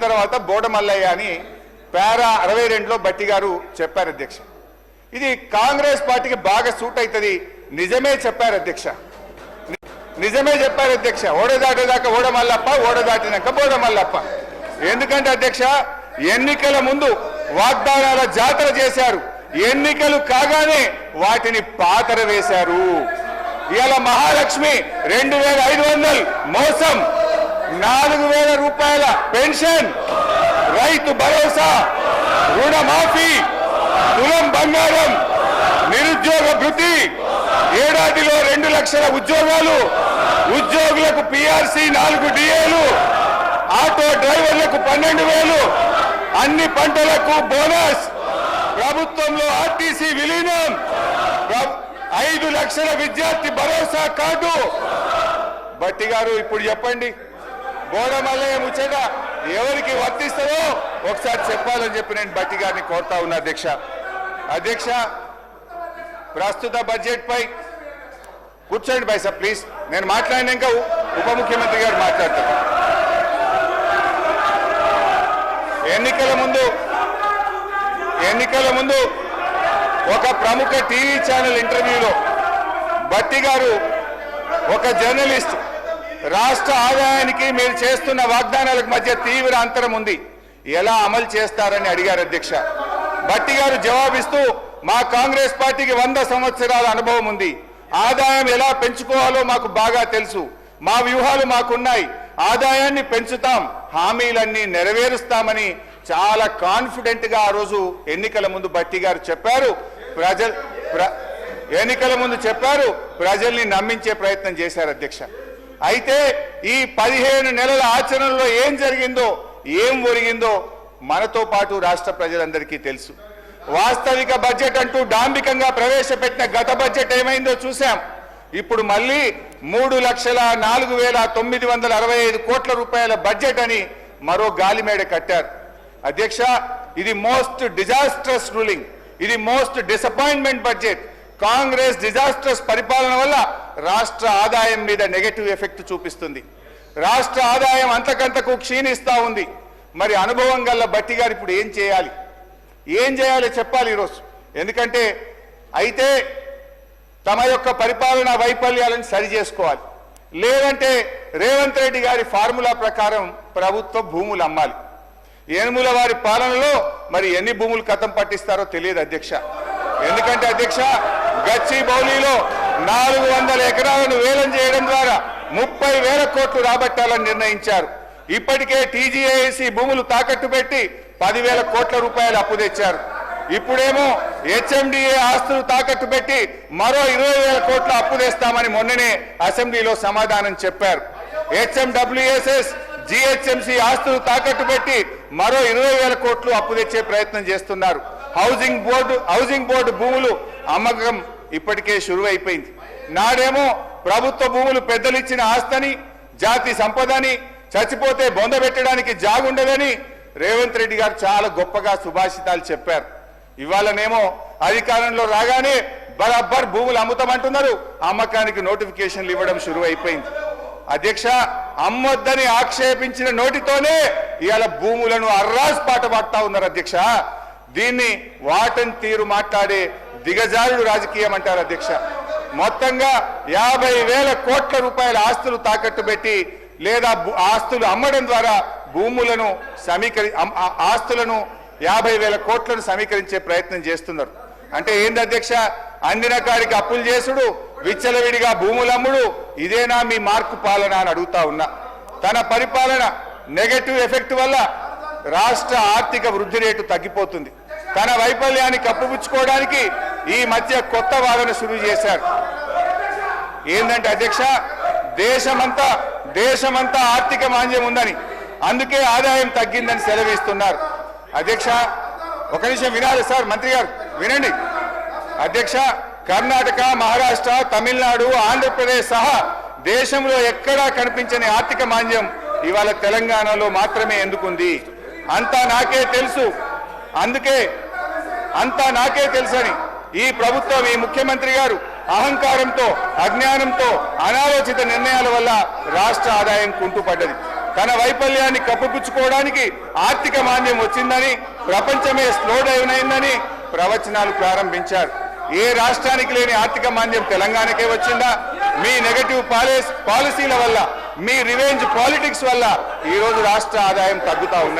తర్వాత బోడమల్లయ్య అని పారా 62లో బట్టి గారు చెప్పారు అధ్యక్ష. ఇది కాంగ్రెస్ పార్టీకి బాగా సూట్ అవుతుంది. నిజమే చెప్పారు అధ్యక్ష, నిజమే చెప్పారు అధ్యక్ష. ఓడదాటేదాకా ఓడమల్లప్ప, ఓడదాటినాక బోడమల్లప్ప. ఎందుకంటే అధ్యక్ష, ఎన్నికల ముందు వాగ్దానాల జాతర చేశారు, ఎన్నికలు కాగానే వాటిని పాతర వేశారు. ఇవాళ మహాలక్ష్మి 2500 మోసం, 4000 రూపాయల పెన్షన్, రైతు భరోసా, రుణమాఫీ, తులం బంగారం, నిరుద్యోగ భృతి, ఏడాదిలో 2 లక్షల ఉద్యోగాలు, ఉద్యోగులకు పిఆర్సీ 4 డిఏలు, ఆటో డ్రైవర్లకు 12,000, అన్ని పంటలకు బోనస్, ప్రభుత్వంలో ఆర్టీసీ విలీనం, 5 లక్షల విద్యార్థి భరోసా కార్డు. బట్టి గారు ఇప్పుడు చెప్పండి, బోడమల్లయ్య ముచ్చట ఎవరికి వర్తిస్తుందో ఒకసారి చెప్పాలని చెప్పి నేను బట్టి గారిని కోరుతా ఉన్నా అధ్యక్ష. అధ్యక్ష, ప్రస్తుత బడ్జెట్ పై కూర్చోండి బై సార్ ప్లీజ్. నేను మాట్లాడినాక ఉప ముఖ్యమంత్రి గారు మాట్లాడతారు. ఎన్నికల ముందు ఒక ప్రముఖ టీవీ ఛానల్ ఇంటర్వ్యూలో బట్టి గారు ఒక జర్నలిస్ట్ రాష్ట్ర ఆదాయానికి మీరు చేస్తున్న వాగ్దానాలకు మధ్య తీవ్ర అంతరం ఉంది, ఎలా అమలు చేస్తారని అడిగారు అధ్యక్ష. బట్టి గారు జవాబిస్తూ, మా కాంగ్రెస్ పార్టీకి 100 సంవత్సరాల అనుభవం ఉంది, ఆదాయం ఎలా పెంచుకోవాలో మాకు బాగా తెలుసు, మా వ్యూహాలు మాకున్నాయి, ఆదాయాన్ని పెంచుతాం, హామీలన్నీ నెరవేరుస్తామని చాలా కాన్ఫిడెంట్ గా ఆ రోజు ఎన్నికల ముందు బట్టి గారు చెప్పారు. ఎన్నికల ముందు చెప్పారు, ప్రజల్ని నమ్మించే ప్రయత్నం చేశారు అధ్యక్ష. అయితే ఈ 15 నెలల ఆచరణలో ఏం జరిగిందో, ఏం ఒరిగిందో మనతో పాటు రాష్ట్ర ప్రజలందరికీ తెలుసు. వాస్తవిక బడ్జెట్ అంటూ డాంబికంగా ప్రవేశపెట్టిన గత బడ్జెట్ ఏమైందో చూశాం. ఇప్పుడు మళ్ళీ 3,04,965 కోట్ల రూపాయల బడ్జెట్ అని మరో గాలిమేడ కట్టారు అధ్యక్ష. ఇది మోస్ట్ డిజాస్ట్రస్ రూలింగ్, ఇది most disappointment budget. Congress disastrous పరిపాలన వల్ల రాష్ట్ర ఆదాయం మీద నెగటివ్ ఎఫెక్ట్ చూపిస్తుంది. రాష్ట్ర ఆదాయం అంతకంతకు క్షీణిస్తా ఉంది. మరి అనుభవం గల బట్టి గారు ఇప్పుడు ఏం చేయాలి చెప్పాలి ఈరోజు. ఎందుకంటే అయితే తమ యొక్క పరిపాలనా వైఫల్యాలను సరి చేసుకోవాలి, లేదంటే రేవంత్ రెడ్డి గారి ఫార్ములా ప్రకారం ప్రభుత్వ భూములు అమ్మాలి. యనుమల వారి పాలనలో మరి ఎన్ని భూములు కథం పట్టిస్తారో తెలియదు అధ్యక్ష. ఎందుకంటే అధ్యక్ష, గచ్చిబౌలిలో 400 ఎకరాలను వేలం చేయడం ద్వారా 30,000 కోట్లు రాబట్టాలని నిర్ణయించారు. ఇప్పటికే టీజీఏసీ భూములు తాకట్టు పెట్టి 10,000 కోట్ల రూపాయలు అప్పు తెచ్చారు. ఇప్పుడేమో హెచ్ఎండిఏ ఆస్తులు తాకట్టు పెట్టి మరో 20,000 కోట్ల అప్పు తెస్తామని మొన్ననే అసెంబ్లీలో సమాధానం చెప్పారు. హెచ్ఎండబ్ల్యూఎస్ఎస్ జిహెచ్ఎంసీ ఆస్తులు తాకట్టు పెట్టి మరో 20,000 కోట్లు అప్పు తెచ్చే ప్రయత్నం చేస్తున్నారు. హౌసింగ్ బోర్డు భూములు అమ్మకం ఇప్పటికే షురువైపోయింది. నాడేమో ప్రభుత్వ భూములు పెద్దలిచ్చిన ఆస్తని, జాతి సంపదని, చచ్చిపోతే బొందబెట్టడానికి జాగుండదని రేవంత్ రెడ్డి గారు చాలా గొప్పగా సుభాషితాలు చెప్పారు. ఇవాళనేమో అధికారంలో రాగానే బరాబర్ భూములు అమ్ముతామంటున్నారు, అమ్మకానికి నోటిఫికేషన్లు ఇవ్వడం షురువైపోయింది. అధ్యక్ష, అమ్మొద్దని ఆక్షేపించిన నోటితోనే ఇవాళ భూములను అర్రాస్ పాట పాడుతా ఉన్నారు అధ్యక్ష. దీన్ని వాటన్ తీరు మాట్లాడే దిగజారుడు రాజకీయం అంటారు అధ్యక్ష. మొత్తంగా 50,000 కోట్ల రూపాయల ఆస్తులు తాకట్టు పెట్టి లేదా ఆస్తులు అమ్మడం ద్వారా భూములను ఆస్తులను 50,000 కోట్లను సమీకరించే ప్రయత్నం చేస్తున్నారు. అంటే ఏంది అధ్యక్ష, అందిన కాడికి అప్పులు చేసుడు, విచ్చలవిడిగా భూములమ్ముడు, ఇదేనా మీ మార్కు పాలన అని అడుగుతా ఉన్నా. తన పరిపాలన నెగటివ్ ఎఫెక్ట్ వల్ల రాష్ట్ర ఆర్థిక వృద్ధి రేటు తగ్గిపోతుంది. తన వైఫల్యాన్ని కప్పుపుచ్చుకోవడానికి ఈ మధ్య కొత్త వాదన శురు చేశారు. ఏంటంటే అధ్యక్ష, దేశమంతా ఆర్థిక మాంద్యం ఉందని, అందుకే ఆదాయం తగ్గిందని సెలవిస్తున్నారు. అధ్యక్ష, ఒక నిమిషం వినాలి సార్, మంత్రి గారు వినండి. అధ్యక్ష, కర్ణాటక, మహారాష్ట్ర, తమిళనాడు, ఆంధ్రప్రదేశ్ సహా దేశంలో ఎక్కడా కనిపించని ఆర్థిక మాంద్యం ఇవాళ తెలంగాణలో మాత్రమే ఎందుకుంది? అంతా నాకే తెలుసు, అందుకే అంతా నాకే తెలుసని ఈ ప్రభుత్వం, ఈ ముఖ్యమంత్రి గారు అహంకారంతో, అజ్ఞానంతో, అనాలోచిత నిర్ణయాల వల్ల రాష్ట్ర ఆదాయం కుంటుపడ్డది. తన వైఫల్యాన్ని కప్పిపుచ్చుకోవడానికి ఆర్థిక మాంద్యం వచ్చిందని, ప్రపంచమే స్లో డౌన్ అయిందని ప్రవచనాలు ప్రారంభించారు. ఏ రాష్ట్రానికి లేని ఆర్థిక మాంద్యం తెలంగాణకే వచ్చిందా? మీ నెగటివ్ పాలసీల వల్ల, మీ రివెంజ్ పాలిటిక్స్ వల్ల ఈ రోజు రాష్ట్ర ఆదాయం తగ్గుతా ఉన్నది.